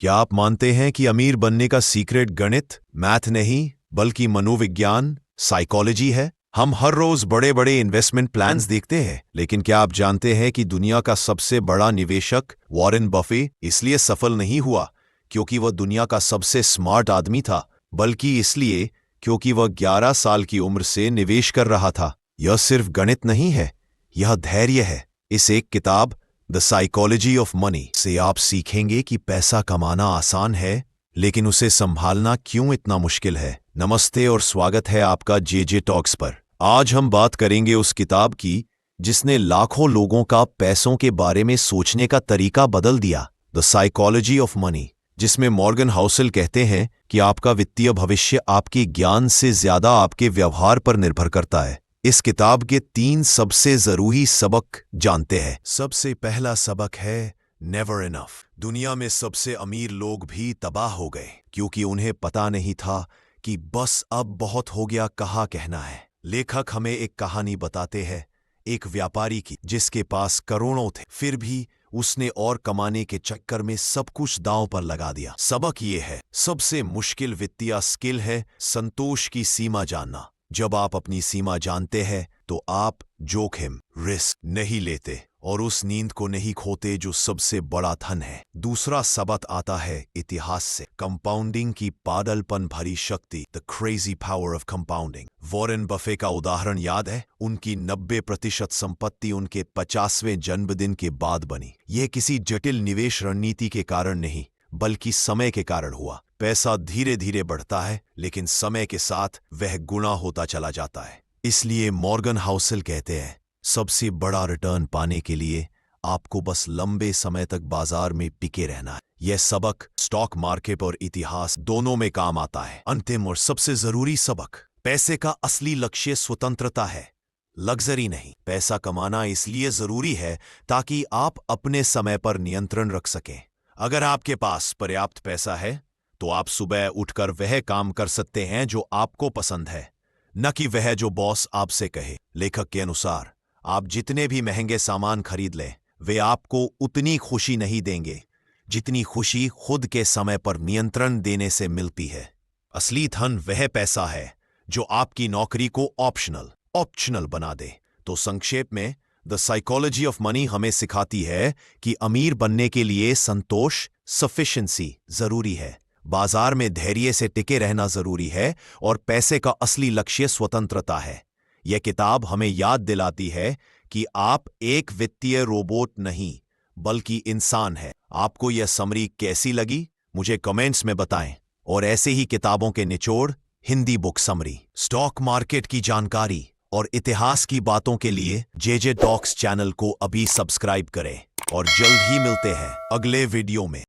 क्या आप मानते हैं कि अमीर बनने का सीक्रेट गणित, मैथ नहीं, बल्कि मनोविज्ञान, साइकोलॉजी है? हम हर रोज बड़े बड़े इन्वेस्टमेंट प्लान्स देखते हैं, लेकिन क्या आप जानते हैं कि दुनिया का सबसे बड़ा निवेशक वॉरेन बफे इसलिए सफल नहीं हुआ क्योंकि वह दुनिया का सबसे स्मार्ट आदमी था, बल्कि इसलिए क्योंकि वह 11 साल की उम्र से निवेश कर रहा था। यह सिर्फ गणित नहीं है, यह धैर्य है। इस एक किताब द साइकोलॉजी ऑफ मनी से आप सीखेंगे कि पैसा कमाना आसान है, लेकिन उसे संभालना क्यों इतना मुश्किल है। नमस्ते और स्वागत है आपका जेजे टॉक्स पर। आज हम बात करेंगे उस किताब की जिसने लाखों लोगों का पैसों के बारे में सोचने का तरीका बदल दिया, द साइकोलॉजी ऑफ मनी, जिसमें मॉर्गन हाउसेल कहते हैं कि आपका वित्तीय भविष्य आपके ज्ञान से ज्यादा आपके व्यवहार पर निर्भर करता है। इस किताब के 3 सबसे जरूरी सबक जानते हैं। सबसे पहला सबक है नेवर इनफ। दुनिया में सबसे अमीर लोग भी तबाह हो गए क्योंकि उन्हें पता नहीं था कि बस अब बहुत हो गया कहाँ कहना है। लेखक हमें एक कहानी बताते हैं एक व्यापारी की जिसके पास करोड़ों थे, फिर भी उसने और कमाने के चक्कर में सब कुछ दांव पर लगा दिया। सबक ये है, सबसे मुश्किल वित्तीय स्किल है संतोष की सीमा जानना। जब आप अपनी सीमा जानते हैं तो आप जोखिम, रिस्क नहीं लेते और उस नींद को नहीं खोते जो सबसे बड़ा धन है। दूसरा सबक आता है इतिहास से, कंपाउंडिंग की पागलपन भरी शक्ति, the crazy power of compounding. Warren Buffett का उदाहरण याद है? उनकी 90% संपत्ति उनके 50वें जन्मदिन के बाद बनी। यह किसी जटिल निवेश रणनीति के कारण नहीं, बल्कि समय के कारण हुआ। पैसा धीरे धीरे बढ़ता है, लेकिन समय के साथ वह गुणा होता चला जाता है। इसलिए मॉर्गन हाउसेल कहते हैं, सबसे बड़ा रिटर्न पाने के लिए आपको बस लंबे समय तक बाजार में टिके रहना है। यह सबक स्टॉक मार्केट और इतिहास दोनों में काम आता है। अंतिम और सबसे जरूरी सबक, पैसे का असली लक्ष्य स्वतंत्रता है, लग्जरी नहीं। पैसा कमाना इसलिए जरूरी है ताकि आप अपने समय पर नियंत्रण रख सकें। अगर आपके पास पर्याप्त पैसा है तो आप सुबह उठकर वह काम कर सकते हैं जो आपको पसंद है, न कि वह जो बॉस आपसे कहे। लेखक के अनुसार आप जितने भी महंगे सामान खरीद लें, वे आपको उतनी खुशी नहीं देंगे जितनी खुशी खुद के समय पर नियंत्रण देने से मिलती है। असली धन वह पैसा है जो आपकी नौकरी को ऑप्शनल बना दे। तो संक्षेप में, द साइकोलॉजी ऑफ मनी हमें सिखाती है कि अमीर बनने के लिए संतोष, सफिशिएंसी जरूरी है, बाजार में धैर्य से टिके रहना जरूरी है और पैसे का असली लक्ष्य स्वतंत्रता है। यह किताब हमें याद दिलाती है कि आप एक वित्तीय रोबोट नहीं, बल्कि इंसान है। आपको यह समरी कैसी लगी? मुझे कमेंट्स में बताएं। और ऐसे ही किताबों के निचोड़, Hindi book summary, stock market की जानकारी और इतिहास की बातों के लिए जेजे टॉक्स चैनल को अभी सब्सक्राइब करें और जल्द ही मिलते हैं अगले वीडियो में।